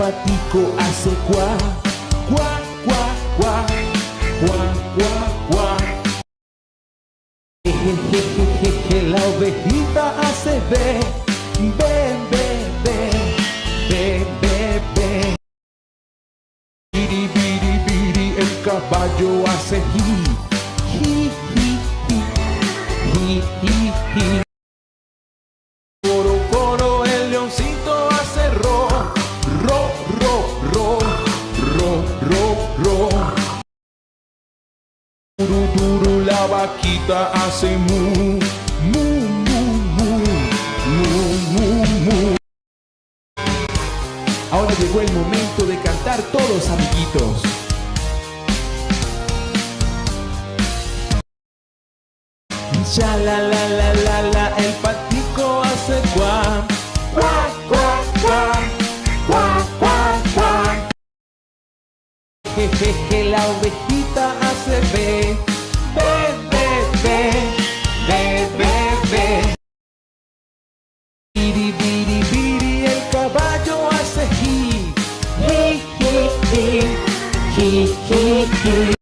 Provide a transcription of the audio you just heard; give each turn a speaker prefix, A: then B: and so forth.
A: patico hace cuá, cuá, cuá, cuá, cuá, cuá, cuá. Je, la ovejita hace ve, ve, ve, ve, ve, ve, ve. Biri, biri, biri, el caballo hace ji, ji, ji, ji, ji, ji, ji. Coro, coro, el leoncito hace ro, ro, ro, ro, ro, ro, ro. Duru, duru, la vaquita hace mu, mu, mu, mu, mu, mu, mu. Ahora llegó el momento de cantar todos, amiguitos. Ya la la la la la, el patico hace cuá, cuá, cuá, cuá, cuá, cuá, cuá. Je, la ovejita hace ve, ve, ve, ve, ve, ve, ve. Biri, biri, biri, el caballo hace ji, ji, ji, ji, ji, ji, ji.